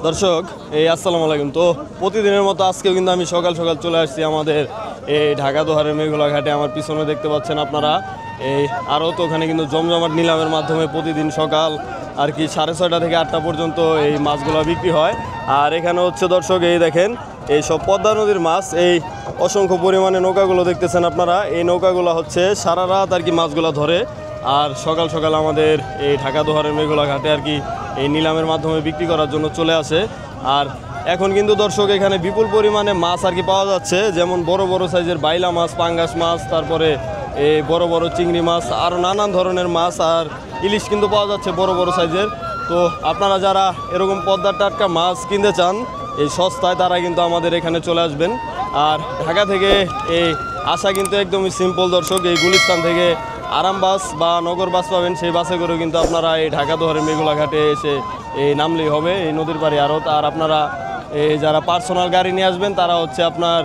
দর্শক আসসালামু আলাইকুম। তো প্রতিদিনের মতো আজকেও কিন্তু আমি সকাল সকাল চলে আসছি আমাদের এই ঢাকা দোহারের মেঘলা ঘাটে। আমার পিছনে দেখতে পাচ্ছেন আপনারা আরও তো ওখানে কিন্তু জমজমাট নিলামের মাধ্যমে প্রতিদিন সকাল আর কি 6:30 থেকে 8টা পর্যন্ত এই মাছগুলো বিক্রি হয়। আর এখানে হচ্ছে দর্শক দেখেন এই সব পদ্মা নদীর মাছ, এই অসংখ্য পরিমাণে নৌকাগুলো দেখতেছেন আপনারা। এই নৌকাগুলো হচ্ছে সারা রাত আর কি মাছগুলো ধরে আর সকাল সকাল আমাদের এই ঢাকা দোহারের মেঘলা ঘাটে আর কি এই নিলামের মাধ্যমে বিক্রি করার জন্য চলে আসে। আর এখন কিন্তু দর্শক এখানে বিপুল পরিমাণে মাছ আর কি পাওয়া যাচ্ছে, যেমন বড় বড় সাইজের বাইলা মাছ, পাঙ্গাস মাছ, তারপরে এই বড় বড় চিংড়ি মাছ, আরও নানান ধরনের মাছ আর ইলিশ কিন্তু পাওয়া যাচ্ছে বড় বড় সাইজের। তো আপনারা যারা এরকম পদ্মার টাটকা মাছ কিনতে চান এই সস্তায়, তারা কিন্তু আমাদের এখানে চলে আসবেন। আর ঢাকা থেকে এই আসা কিন্তু একদমই সিম্পল দর্শক। এই গুলিস্তান থেকে আরাম বাস বা নগর বাস পাবেন, সেই বাসে করেও কিন্তু আপনারা এই ঢাকা দোহারের মেঘলা ঘাটে এসে এই নামলেই হবে এই নদীর পাড়ে আরও। আর আপনারা এই যারা পার্সোনাল গাড়ি নিয়ে আসবেন তারা হচ্ছে আপনার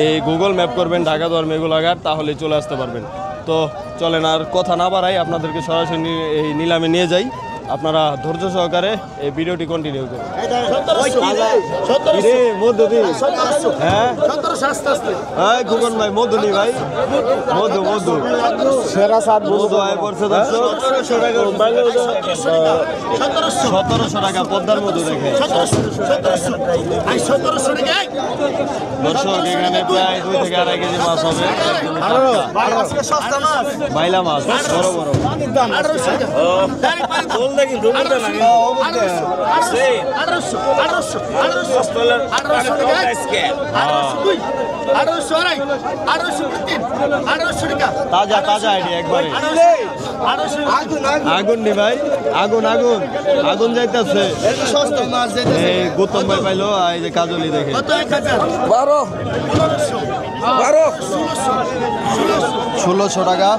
এই গুগল ম্যাপ করবেন ঢাকা দোহার মেঘলা ঘাট, তাহলে চলে আসতে পারবেন। তো চলেন আর কথা না বাড়াই, আপনাদেরকে সরাসরি এই নিলামে নিয়ে যাই। আপনারা ধৈর্য সহকারে এই ভিডিওটি কন্টিনিউ করুন। হ্যাঁ গুগল ভাই মধু নি ভাই, মধু মধু সেরা সাত মধু আয় পড়ছে 1700 টাকা পদ্মার মধু। দেখে দর্শক এখানে প্রায় 2 থেকে 2.5 কেজি মাছ হবে। বাইলা মাছ বড় বড় তাজা তাজা আইডিয়া একবারে। আগুন নি ভাই, আগুন আগুন আগুন যাইতেছে। গৌতম ভাই পাইলো এই যে কাজলি দেখে 1600 টাকা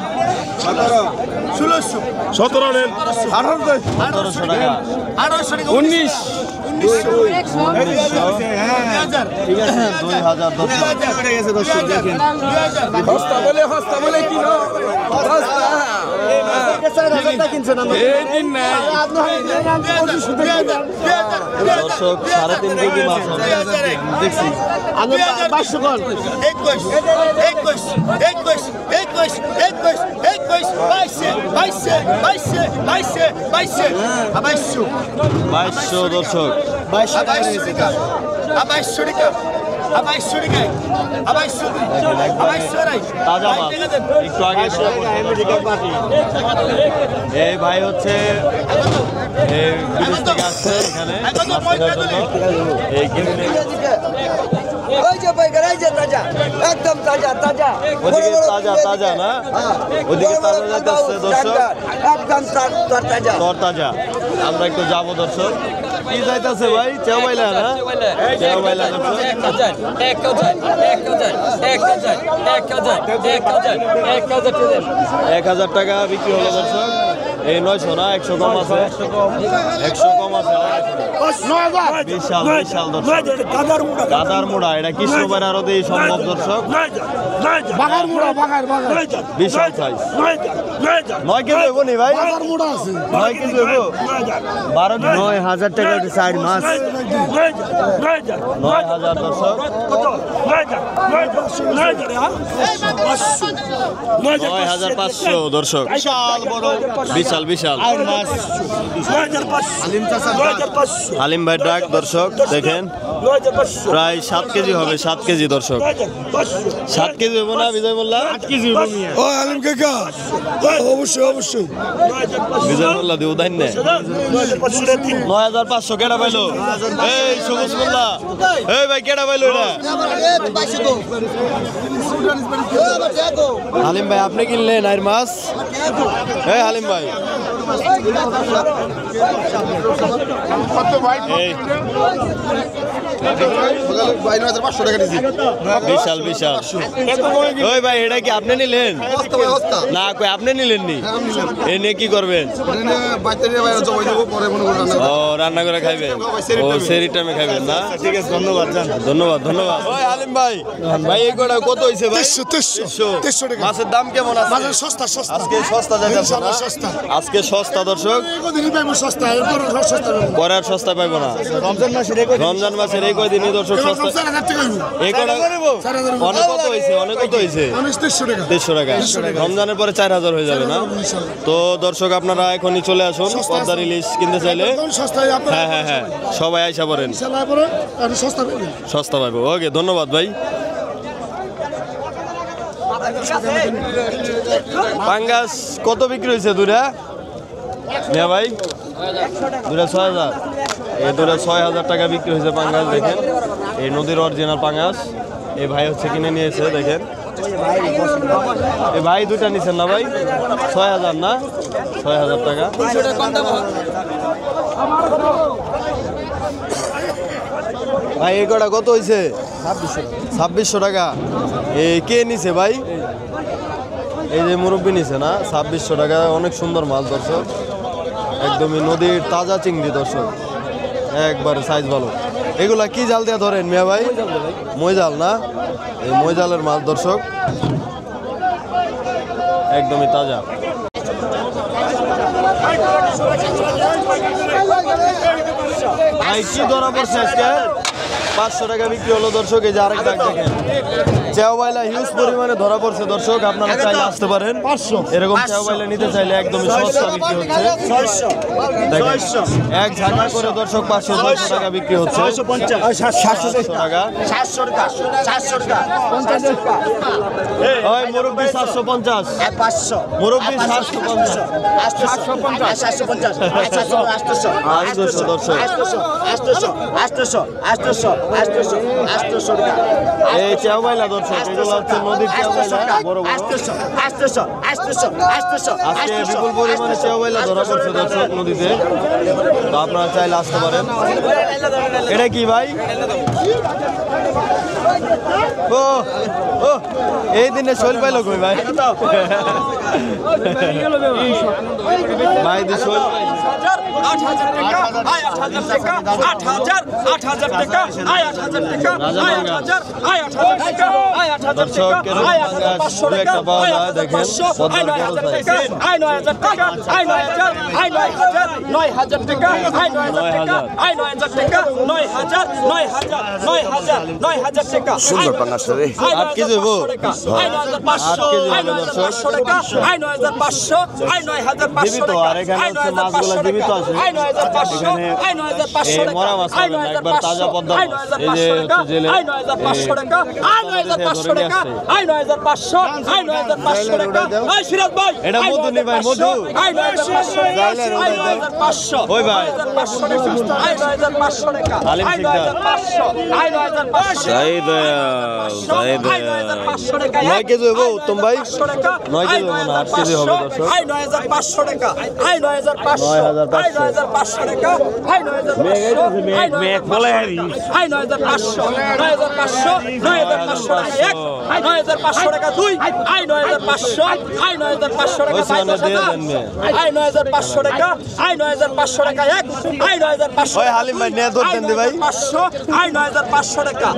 1700 টাকা 19 দর্শক 3.5 কেজি মাছ হবে দেখছি। দর্শক 2200 তাজা মাছ একটু আগে এই ভাই হচ্ছে বিদেশ থেকে আসছে এখানে একদম তাজা তাজা তাজা তাজা না, ওদিকে তাজা যাচ্ছে দর্শক, একদম তাজা তরতাজা। আমরা একটু যাবো দর্শক। কি যাইতেছে ভাই? চেও বাইলা না, চেও বাইলা 1000 টাকা বিক্রি হলো দর্শক। এই 900 না 100 কম আছে, 100 কম আছে। বিশাল বিশাল দর্শক গাদার মুড়া, এটা কৃষ্ণবার আরো দিয়ে সম্ভব দর্শক। বিশাল সাইজ 9 কেজি হইব নি ভাই? 9 কেজি হইব 9000 টাকা সাইড মাছ 9000 দর্শক 9500 দর্শক। বিশাল বড় বিশাল বিশাল হালিম ভাই ডাক দর্শক দেখেন, প্রায় 7 কেজি হবে, 7 কেজি দর্শক। 7 কেজি হইব না বিজয় মোল্লা? 8 কেজি হইব। ও হালিম কাকা অবশ্যই অবশ্যই বিজয় মোল্লা দিয়ে উদাহরণ নেই 9500 কেডা পাইলো এই সবুজ মোল্লা এই ভাই কেডা পাইলো এটা হালিম ভাই আপনি কিনলেন আর মাছ এই হালিম ভাই এই বিশাল বিশাল ওই ভাই এটা কি আপনি নিলেন না কই আপনি নিলেন নি এ নিয়ে কি করবেন ও রান্না করে খাইবেন ও সেরি টাইমে খাইবেন না ঠিক আছে ধন্যবাদ ধন্যবাদ ধন্যবাদ ওই আলিম ভাই ভাই এই গোটা কত হইছে ভাই 300 টাকা মাছের দাম কেমন আছে মাছের সস্তা সস্তা আজকে সস্তা যাচ্ছে না সস্তা আজকে সস্তা দর্শক কতদিনই পাইবো সস্তা এরপর সস্তা পরে আর সস্তা পাইবো না রমজান মাসের এই কয়দিনই দর্শক সস্তা 4000 টাকা হইবো এই কটা অনেক কত হইছে অনেক কত হইছে 300 টাকা 300 টাকা রমজানের পরে 4000 হয়ে যাবে না তো দর্শক আপনারা এখনই চলে আসুন পদ্মার ইলিশ কিনতে চাইলে সস্তায় আপনারা হ্যাঁ হ্যাঁ হ্যাঁ সবাই আইসা পড়েন ইনশাআল্লাহ পরে আর সস্তা পাবেন সস্তা পাইবো ওকে ধন্যবাদ ভাই পাঙ্গাস কত বিক্রি হয়েছে দুটা মিয়া ভাই দুটা 6000 এই দুটা 6000 টাকা বিক্রি হয়েছে পাঙ্গাস দেখেন এই নদীর অরিজিনাল পাঙ্গাস এই ভাই হচ্ছে কিনে নিয়েছে দেখেন এই ভাই দুটা নিছেন না ভাই 6000 না 6000 টাকা ভাই এই কটা কত হয়েছে 2600 টাকা এই কে নিছে ভাই এই যে মুরব্বী নিছে না 2600 টাকা অনেক সুন্দর মাছ দর্শক একদমই নদীর তাজা চিংড়ি দর্শক একবারে সাইজ ভালো এগুলা কি জাল দিয়ে ধরেন মিয়া ভাই মই জাল না এই মই জালের মাছ দর্শক একদমই তাজা ভাই কি ধরা পড়ছে আজকে 500 টাকা বিক্রি হলো দর্শক এই যে আরেক দাগ দেখেন চেওবাইলা হিউজ পরিমাণে ধরা পড়ছে দর্শক আপনারা চাইলে আসতে পারেন 500 এরকম চেওবাইলা নিতে চাইলে একদমই সস্তা বিক্রি হচ্ছে 600 দেখেন এক ঝাঁকা করে দর্শক 500 টাকা বিক্রি হচ্ছে 750 টাকা 700 টাকা 50 টাকা ওই মুরব্বি 750 500 মুরব্বি 750 850 দর্শক এই চেওবাইলা দর্শক এগুলো হচ্ছে নদীর চেওবাইলা বড় বড় আজকে বিপুল পরিমাণে চেওবাইলা ধরা পড়ছে দর্শক নদীতে তো আপনারা চাইলে আসতে পারেন এটা কি ভাই ও ও এই দিনে শৈল পাইলো কই ভাই ভাই দি শৈল 8000 টাকা 8000 টাকা 8000 টাকা 8000 টাকা 8000 টাকা 8000 দর্শক দু একটা পাওয়া যায় দেখেন পদ্মার বড় সাইজ 9000 টাকা 9000 টাকা 9000 টাকা 9000 টাকা সুন্দর পাঙ্গাস রে 8 কেজি হবো 9500 টাকা 9500 জীবিত আর এখানে হচ্ছে মাছগুলো জীবিত আছে এখানে মরা মাছ পাবেন না, একবার তাজা পদ্মা মাছ এই যে হচ্ছে জেলে 9500 টাকা 9500 টাকা 9500 টাকা এই সিরাজ ভাই এটা মধু নি ভাই মধু 9500 ওই ভাই 9500 টাকা আলিম শিকদার 9500 টাকা 9 কেজি হবো উত্তম ভাই 9 কেজি হবো না 8 কেজি হবে দর্শক 9500 টাকা 9500 টাকা 9500 বলে হারি 9500 9500 টাকা 2 9500 9500 টাকা 9500 টাকা 9500 টাকা 1 9500 ওই হালিম ভাই নিয়ে ধরতেন দি ভাই 9500 টাকা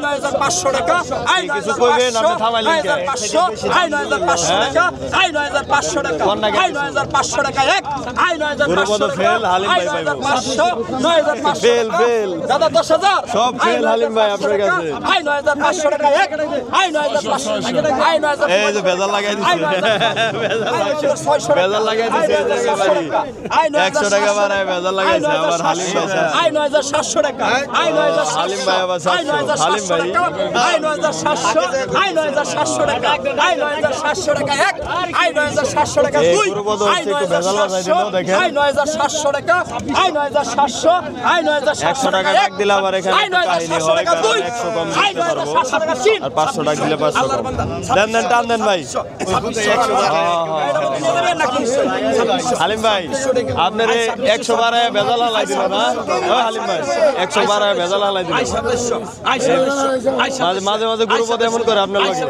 9500 টাকা কিছু কইবেন আপনি থামাইলেন কে 9500 টাকা 9500 টাকা 9500 টাকা 1 গুরুপদ ফেল হালিম ভাই পাইবো 9500 ফেল ফেল দাদা 10000 সব ফেল হালিম ভাই আপনার কাছে আই 9500 টাকা এক আই 9500 টাকা আই 9500 এই যে বেজাল লাগাই দিছে বেজাল লাগাই দিছে আই 100 টাকা বাড়ায় বেজাল লাগাইছে আবার হালিম ভাই আই 9700 টাকা আই 9700 হালিম ভাই আবার 700 হালিম ভাই আই 9700 আই 9700 টাকা আই 9700 টাকা এক আই 9700 টাকা এই দুই গুরুপদ হচ্ছে একটু বেজাল বাজাই দিল দেখেন আই 9700 টাকা আই 9700 আই 100 টাকা টাক দিলে আবার এখানে একটা কাহিনী হয় কারণ 100 কম দিতে পারবো আর 500 টাকা দিলে 500 কম দেন দেন টান দেন ভাই হালিম ভাই আপনার 100 বাড়ায় বেজাল হালাই দিল না ও হালিম ভাই 100 বাড়ায় বেজাল হালাই দিল মাঝে মাঝে গুরুপদ এমন করে আপনার লাগে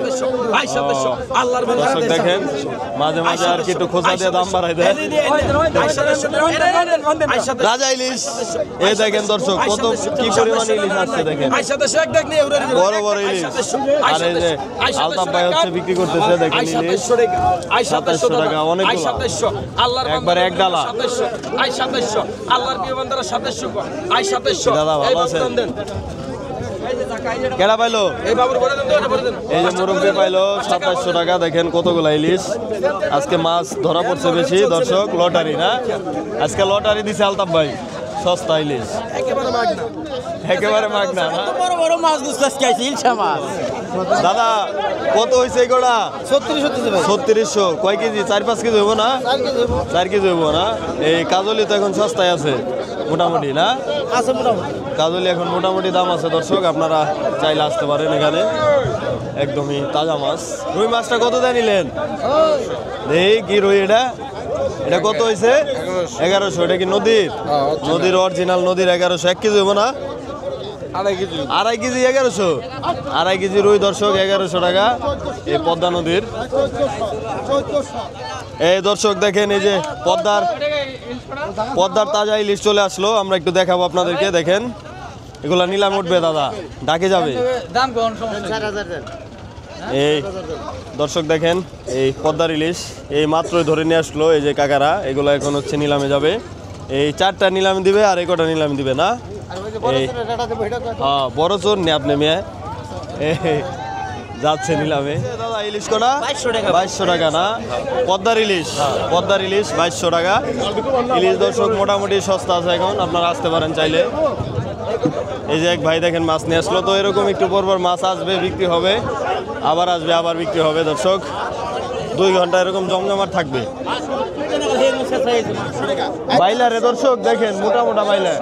আল্লাহর দর্শক দেখেন মাঝে মাঝে আর কি একটু খোঁজা দিয়ে দাম বাড়াই দেয় রাজা ইলিশ এই দেখেন দর্শক কত কি পরিমাণ ইলিশ আসছে দেখেন বড় বড় ইলিশ আর এই যে আলতাফ ভাই হচ্ছে বিক্রি করতেছে দেখেন ইলিশ 2700 টাকা অনেকগুলো একবার এক ডালা দাদা ভালো আছেন কেডা পাইলো এই যে মুরব্বী পাইলো 2700 টাকা দেখেন কতগুলা ইলিশ আজকে মাছ ধরা পড়ছে বেশি দর্শক লটারি না আজকে লটারি দিছে আলতাফ ভাই সস্তা ইলিশ একেবারে মাগনা না বড় বড় মাছ গুছ আজকে আইছে ইলশা মাছ দাদা কত হইছে এগুলা 3600 কয় কেজি 4-5 কেজি হইব না 4 কেজি হইব না এই কাজলি তো এখন সস্তায় আছে মোটামুটি না আছে মোটামুটি কাজলি এখন মোটামুটি দাম আছে দর্শক আপনারা চাইলে আসতে পারেন এখানে একদমই তাজা মাছ রুই মাছটা কত দিয়ে নিলেন এই কি রুই এটা এটা কত হয়েছে 1100 এটা কি নদীর অরিজিনাল নদীর 1100 1 কেজি হইব না আড়াই কেজি 1100 আড়াই কেজি রুই দর্শক 1100 টাকা এই পদ্মা নদীর এই দর্শক দেখেন এই যে পদ্মার তাজা ইলিশ চলে আসলো আমরা একটু দেখাবো আপনাদেরকে দেখেন এগুলা নিলাম উঠবে দাদা ডাকে যাবে দাম কোন সমস্যা এই দর্শক দেখেন এই পদ্মার ইলিশ এই মাত্রই ধরে নিয়ে আসলো এই যে কাকারা এগুলো এখন হচ্ছে নিলামে যাবে এই 4টা নিলামে দিবে আর এই কটা নিলামে দিবে না এই হ্যাঁ বড় চোর নে আপনি মেয়ে যাচ্ছে নিলামে দাদা ইলিশ কটা 2200 টাকা না পদ্মার ইলিশ 2200 টাকা ইলিশ দর্শক মোটামুটি সস্তা আছে এখন আপনারা আসতে পারেন চাইলে এই যে এক ভাই দেখেন মাছ নিয়ে আসলো তো এরকম একটু পরপর মাছ আসবে বিক্রি হবে আবার আসবে আবার বিক্রি হবে দর্শক 2 ঘন্টা এরকম জমজমাট থাকবে বাইলারে দর্শক দেখেন মোটা মোটা বাইলা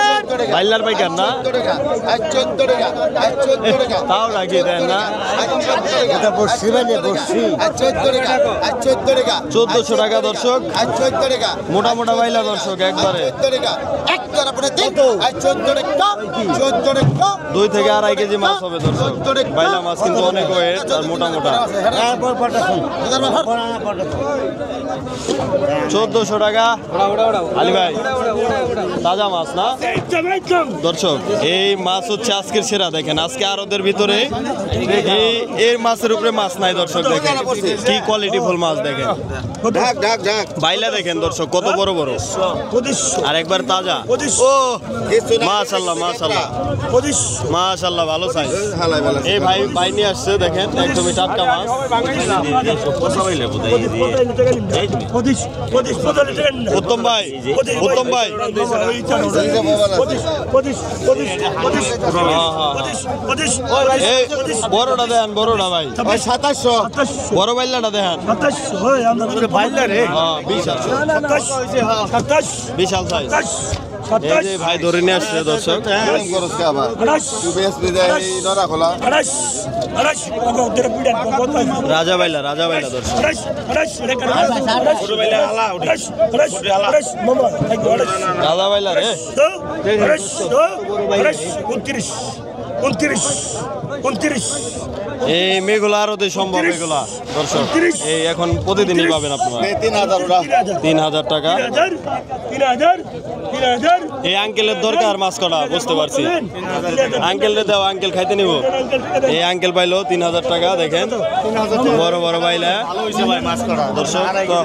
1300 বাইলার পাইকার না তাও রাখি দেন না 1400 টাকা দর্শক মোটা মোটা বাইলা দর্শক একবারে 2 থেকে 2.5 কেজি মাছ হবে দর্শক বাইলা মাছ কিন্তু অনেক ওয়েট আর মোটা মোটা 1400 টাকা আলী ভাই তাজা মাছ না দর্শক এই মাছ হচ্ছে আজকের সেরা দেখেন আজকে আরদের ভিতরে এই মাছের উপরে মাছ নাই দর্শক দেখেন কি কোয়ালিটি ফুল মাছ দেখেন বাইলা দেখেন দর্শক কত বড় বড় আর একবার তাজা ও মাশাআল্লাহ মাশাআল্লাহ ভালো সাইজ এই ভাই নিয়ে আসছে দেখেন একদমই টাটকা মাছ উত্তম ভাই বড়টা দেন বড়টা ভাই 2700 বড় বাইলাটা দেন বিশাল সাইজ এই যে ভাই ধরে নিয়ে আসছে দর্শক রাজা বাইলা দর্শক রাজা বাইলা রে 29 এই মেঘগুলো আরো সম্ভব এগুলা দর্শক এই এখন প্রতিদিনই পাবেন আপনারা 3000 টাকা 3000 এই আঙ্কেলের দরকার মাছ কটা বুঝতে পারছি। আঙ্কেলরে দাও, আঙ্কেল খাইতে নিব। এই আঙ্কেল পাইলো 3000 টাকা। দেখেন বড় বড় বাইলা দর্শক। তো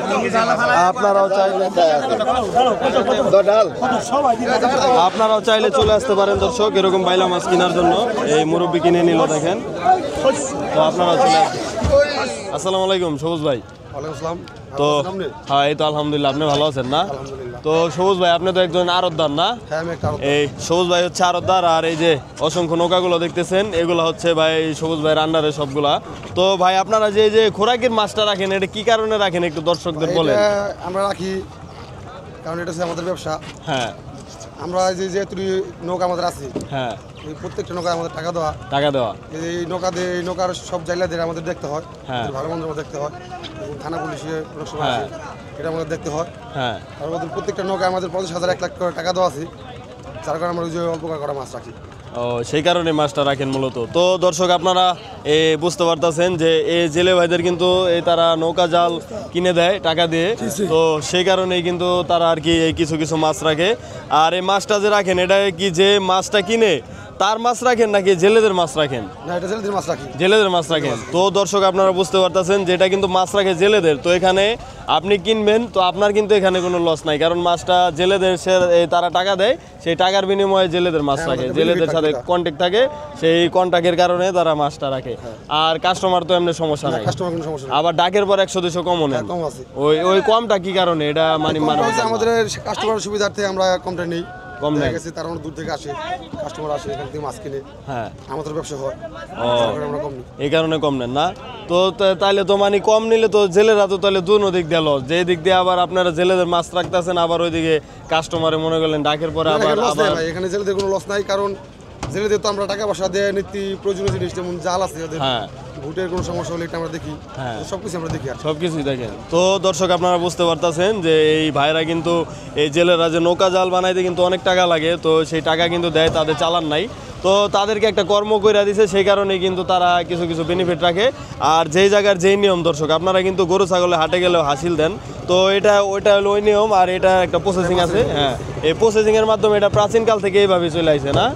আপনারাও চাইলে চলে আসতে পারেন দর্শক এরকম বাইলা মাছ কেনার জন্য। এই মুরব্বি কিনে নিল দেখেন। তো আপনারা চলে আসসালামু আলাইকুম সবুজ ভাই। তো হ্যাঁ এই তো আলহামদুলিল্লাহ, আপনি ভালো আছেন না? তো সবুজ ভাই আপনি তো একজন আড়তদার না? এই সবুজ ভাই হচ্ছে আড়তদার। আর এই যে অসংখ্য নৌকাগুলো দেখতেছেন এগুলো হচ্ছে ভাই সবুজ ভাইয়ের আন্ডারে সবগুলা। তো ভাই আপনারা যে যে খোরাকির মাছটা রাখেন এটা কি কারণে রাখেন একটু দর্শকদের বলেন। আমরা রাখি কারণ এটা হচ্ছে আমাদের ব্যবসা। হ্যাঁ আমরা যেহেতু নৌকা আমাদের আছে, হ্যাঁ এই প্রত্যেকটা নৌকায় আমাদের টাকা দেওয়া। এই নৌকার সব জায়গাদের আমাদের দেখতে হয়, হ্যাঁ। ভালো মন্দ দেখতে হয়, এবং থানা পুলিশে অনেক সময় আছে, এটা আমাদের দেখতে হয়। হ্যাঁ আর আমাদের প্রত্যেকটা নৌকায় আমাদের 50,000 1 লাখ করে টাকা দেওয়া আছে, যার কারণে আমরা ওই যে অল্প করে মাছ রাখি। ও সেই কারণে মাছটা রাখেন মূলত। তো দর্শক আপনারা বুঝতে পারতেছেন যে এই জেলে ভাইদের কিন্তু এই তারা নৌকা জাল কিনে দেয় টাকা দিয়ে। তো সেই কারণেই কিন্তু তারা আর কি এই কিছু কিছু মাছ রাখে। আর এই মাছটা যে রাখেন এটা কি যে মাছটা কিনে তার মাছ রাখেন নাকি জেলেদের মাছ রাখেন? না, এটা জেলেদের মাছ রাখি। জেলেদের মাছ রাখেন। তো দর্শক আপনারা বুঝতে পারতেছেন যেটা কিন্তু মাছ রাখে জেলেদের। তো এখানে আপনি কিনবেন তো আপনার কিন্তু এখানে কোনো লস নাই, কারণ মাছটা জেলেদের তারা টাকা দেয়, সেই টাকার বিনিময়ে জেলেদের মাছ রাখে, জেলেদের সাথে কন্ট্যাক্ট থাকে, সেই কন্ট্যাক্টের কারণে তারা মাছটা রাখে। আর কাস্টমার তো এমনি সমস্যা নাই, আবার ডাকের পর 100-200 কমও নেন। ওই কমটা কি কারণে এটা মানে আমাদের কাস্টমার সুবিধার্থে আমরা কমটা নেই। কম নেই, তারা দূর থেকে আসে, কাস্টমার আসে, এখান থেকে মাছ কিনে। হ্যাঁ, আমাদের ব্যবসা হয়, আমরা কম নিই, এই কারণে কম নেন না। তো তাইলে তো মানে কম নিলে তো জেলেরা তো তাহলে দুনো দিক দিয়ে লস, যে দিক দিয়ে আবার আপনারা জেলেদের মাছ রাখতেছেন, আবার ওইদিকে কাস্টমারে মনে করলেন ডাকের পরে আবার এখানে জেলেদের কোনো লস নাই, কারণ জেলেদের তো আমরা টাকা পয়সা দিয়ে নিত্য প্রয়োজনীয় জিনিস যেমন জাল আছে ওদের, হ্যাঁ ভুটের কোনো সমস্যা হলে এটা আমরা দেখি, সবকিছু আমরা দেখি, সবকিছুই দেখেন। তো দর্শক আপনারা বুঝতে পারতেছেন যে এই ভাইরা কিন্তু এই জেলেরা যে নৌকা জাল বানাইতে কিন্তু অনেক টাকা লাগে, তো সেই টাকা কিন্তু দেয়, তাদের চালান নাই, তো তাদেরকে একটা কর্ম করে দিছে, সেই কারণেই কিন্তু তারা কিছু কিছু বেনিফিট রাখে। আর যেই জায়গার যেই নিয়ম দর্শক, আপনারা কিন্তু গরু ছাগলে হাটে গেলেও হাসিল দেন, তো ওইটা হলো ওই নিয়ম। আর এটা একটা প্রসেসিং আছে, হ্যাঁ এই প্রসেসিংয়ের মাধ্যমে এটা প্রাচীনকাল থেকে এইভাবে চলে আসছে না,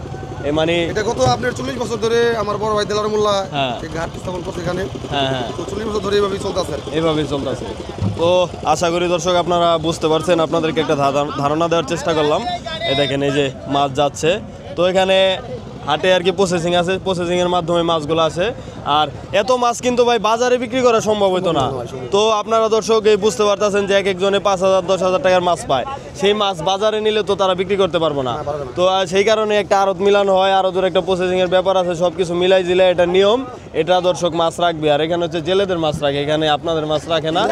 মানে এটা গত আপনার 40 বছর ধরে আমার বড় ভাই দেলার মোল্লা এই ঘাট স্থাপন করতে এখানে, তো 40 বছর ধরে এইভাবেই চলতেছে। তো আশা করি দর্শক আপনারা বুঝতে পারছেন, আপনাদেরকে একটা ধারণা দেওয়ার চেষ্টা করলাম। এই দেখেন এই যে মাছ যাচ্ছে, তো এখানে হাটে আর কি প্রসেসিং আছে, প্রসেসিংয়ের মাধ্যমে মাছগুলো আসে। আর এত মাছ কিন্তু ভাই বাজারে বিক্রি করা সম্ভব হতো না। তো আপনারা দর্শক এই বুঝতে পারতেছেন যে এক একজনে 5,000-10,000 টাকার মাছ পায়, সেই মাছ বাজারে নিলে তো তারা বিক্রি করতে পারবো না। তো সেই কারণে একটা আড়ত মিলানো হয়, আড়তের একটা প্রসেসিংয়ের ব্যাপার আছে, সব কিছু মিলাই দিলে এটা নিয়ম, এটা দর্শক মাছ রাখবে। আর এখানে হচ্ছে জেলেদের মাছ রাখে, এখানে আপনাদের মাছ রাখে না,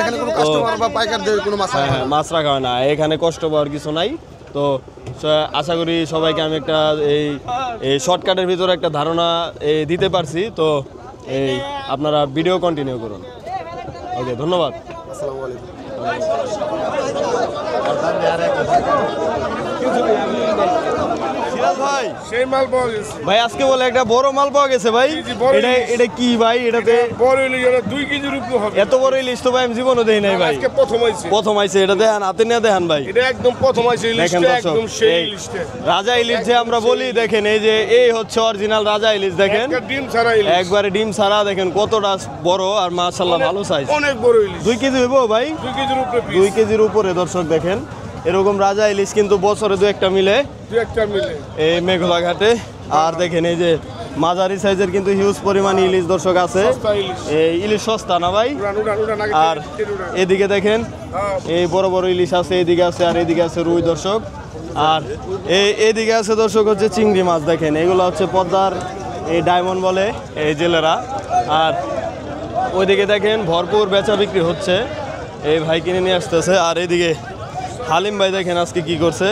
মাছ রাখা হয় না, এখানে কষ্ট পাওয়ার কিছু নাই। তো আশা করি সবাইকে আমি একটা এই শর্টকাটের ভিতরে একটা ধারণা দিতে পারছি। তো এই আপনারা ভিডিও কন্টিনিউ করুন। ওকে, ধন্যবাদ। আসসালামু আলাইকুম। ভাই সেই মাল পাওয়া গেছে ভাই, আজকে বলে একটা বড় মাল পাওয়া গেছে ভাই, এটা কি ভাই? এটাতে বড় ইলিশ 2 কেজির উপরে হবে। এত বড় ইলিশ তো ভাই আমি জীবনে দেই নাই ভাই, আজকে প্রথম আইছে। এটা দেখেন, হাতে নিয়ে দেখেন ভাই, এটা একদম প্রথম আইছে ইলিশটা, একদম সেই ইলিশটা, রাজা ইলিশ যে আমরা বলি। দেখেন এই যে এই হচ্ছে অরিজিনাল রাজা ইলিশ, দেখেন ডিম ছাড়া ইলিশ, একবারে ডিম ছাড়া, দেখেন কতটা বড় আর মাশাআল্লাহ ভালো সাইজ, অনেক বড় ইলিশ। 2 কেজি হইবো ভাই, 2 কেজির উপরে, 2 কেজির উপরে দর্শক দেখেন। এরকম রাজা ইলিশ কিন্তু বছরে 2-1টা মিলে এই মেঘলা ঘাটে। আর দেখেন এই যে মাঝারি সাইজের কিন্তু হিউজ পরিমাণ ইলিশ দর্শক আছে, এই ইলিশ সস্তা না ভাই। আর এদিকে দেখেন এই বড় বড় ইলিশ আছে, এদিকে আছে, আর এদিকে আছে রুই দর্শক। আর এদিকে আছে দর্শক হচ্ছে চিংড়ি মাছ, দেখেন এগুলো হচ্ছে পদ্মার এই ডায়মন্ড বলে এই জেলেরা। আর ওইদিকে দেখেন ভরপুর বেচা বিক্রি হচ্ছে, এই ভাই কিনে নিয়ে আসতেছে। আর এদিকে হালিম ভাই দেখেন আজকে কি করছে,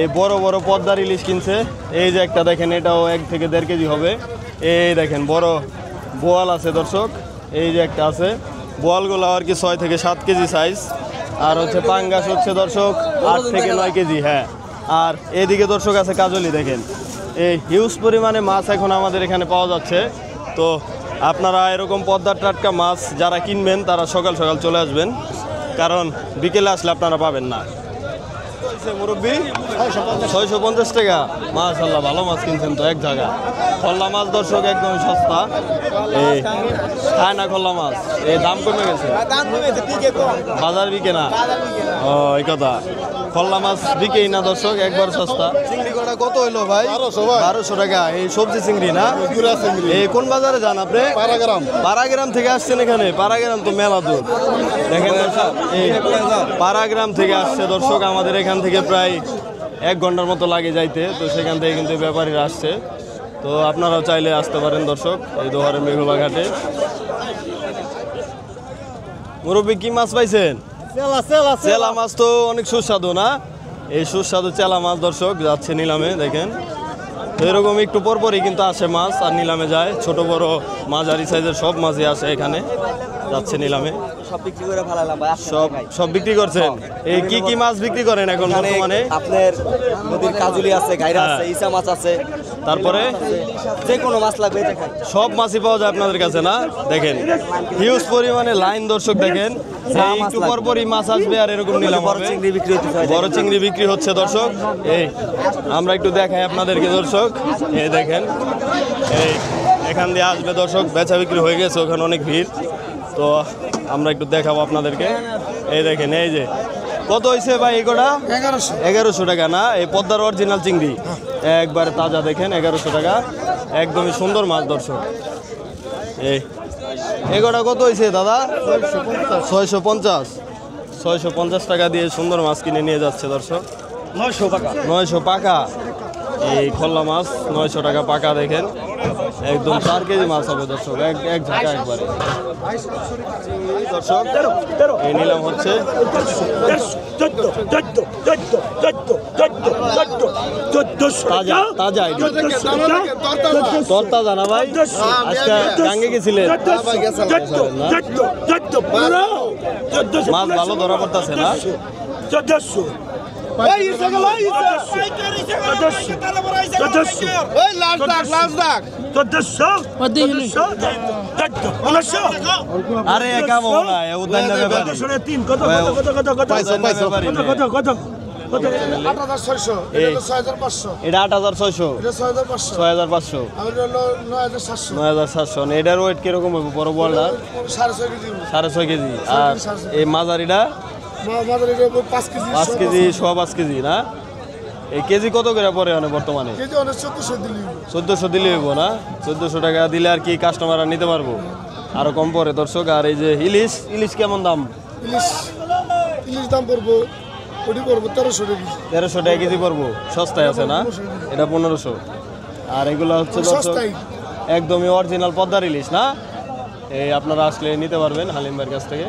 এই বড় বড় পদ্মার ইলিশ কিনছে। এই যে একটা দেখেন, এটাও 1 থেকে 1.5 কেজি হবে। এই দেখেন বড় বোয়াল আছে দর্শক, এই যে একটা আছে, বোয়ালগুলো আর কি 6 থেকে 7 কেজি সাইজ। আর হচ্ছে পাঙ্গাস হচ্ছে দর্শক 8 থেকে 9 কেজি, হ্যাঁ। আর এদিকে দর্শক আছে কাজলি, দেখেন এই হিউজ পরিমাণে মাছ এখন আমাদের এখানে পাওয়া যাচ্ছে। তো আপনারা এরকম পদ্মার টাটকা মাছ যারা কিনবেন তারা সকাল সকাল চলে আসবেন, কারণ বিকেলে আসলে আপনারা পাবেন না। মুরব্বী 650 টাকা। মাশাআল্লাহ ভালো মাছ কিনছেন তো এক জায়গা। খল্লা মাছ দর্শক একদম সস্তা, এই খায় না খল্লা মাছ, এই দাম কমে গেছে, বাজার বিকে না। ও এই কথা, খল্লা মাছ বিকেই না দর্শক, একবার সস্তা। চিংড়ি কটা কত হইলো ভাই? 1200 টাকা। এই সবজি চিংড়ি না? এই কোন বাজারে যান আপনি? পাড়াগ্রাম থেকে আসছেন এখানে? পাড়াগ্রাম তো মেলা দূর। দেখেন দর্শক, এই পাড়াগ্রাম থেকে আসছে দর্শক, আমাদের এখান থেকে প্রায় 1 ঘন্টার মতো লাগে যাইতে। তো সেখান থেকে কিন্তু ব্যাপারীরা আসছে, তো আপনারাও চাইলে আসতে পারেন দর্শক এই দোহারের মেঘলা ঘাটে। মুরব্বী কি মাছ পাইছেন? চেলা মাছ তো অনেক সুস্বাদু না? এই সুস্বাদু চেলা মাছ দর্শক যাচ্ছে নিলামে। দেখেন তো এরকম একটু পরপরই কিন্তু আসে মাছ আর নিলামে যায়, ছোট বড় মাঝারি সাইজের সব মাছই আসে এখানে, যাচ্ছে নিলামে। সব বিক্রি করে ফেলালাম ভাই। সব বিক্রি করছেন? এই কি কি মাছ বিক্রি করেন এখন বর্তমানে? আপনার নদীর কাজুলি আছে, গাইরা আছে, ইসা মাছ আছে, তারপরে যে কোনো মাছ লাগবে দেখাই। সব মাছই পাওয়া যায় আপনাদের কাছে না? দেখেন হিউজ পরিমাণে লাইন দর্শক, দেখেন এই একটু পরপরই মাছ আসবে আর এরকম নিলাম বড় চিংড়ি বিক্রি হতে বড় চিংড়ি বিক্রি হচ্ছে দর্শক। এই আমরা একটু দেখাই আপনাদেরকে দর্শক, এই দেখেন এই এখান দিয়ে আসবে দর্শক, বেচা বিক্রি হয়ে গেছে, ওখানে অনেক ভিড়, তো আমরা একটু দেখাবো আপনাদেরকে। এই দেখেন এই যে কত হয়েছে ভাই এগুলা? 1100 টাকা না? এই পদ্মার অরিজিনাল চিংড়ি একবারে তাজা, দেখেন 1100 টাকা, একদমই সুন্দর মাছ দর্শক। এই এগুলা কত হয়েছে দাদা? 650 টাকা দিয়ে সুন্দর মাছ কিনে নিয়ে যাচ্ছে দর্শক। 900 পাকা এই খল্লা মাছ, 900 টাকা পাকা। দেখেন একদম 4 কেজি মাছ হবে দর্শক, এক ঝাঁকা একবারে দর্শক। এই নিলাম হচ্ছে তাজা তাজা, তরতাজা না ভাই? আজকে গাঙ্গে গেছিলেন, মাছ ভালো ধরা পড়তেছে না? আরে একা বলো না, উদ্যান না ব্যাপারী। এটা 8600, 6500, 9700। এটার ওয়েট কিরকম হবে? বড় বলটার 6.5 কেজি, আর এই মাঝারিটা 5 কেজি, 5 কেজি না? এই কেজি কত করে পড়ে বর্তমানে? 1400 দিলে হইব না? 1400 টাকা দিলে আর কি কাস্টমাররা নিতে পারবো, আরো কম পড়ে দর্শক। আর এই যে ইলিশ, ইলিশ কেমন দাম? ইলিশ দাম পড়বো 1300 টাকা কেজি পড়বো, সস্তায় আছে না? এটা 1500। আর এগুলো হচ্ছে দর্শক একদমই অরিজিনাল পদ্মার ইলিশ না? এই আপনারা আসলে নিতে পারবেন হালিম ভাইয়ের কাছ থেকে।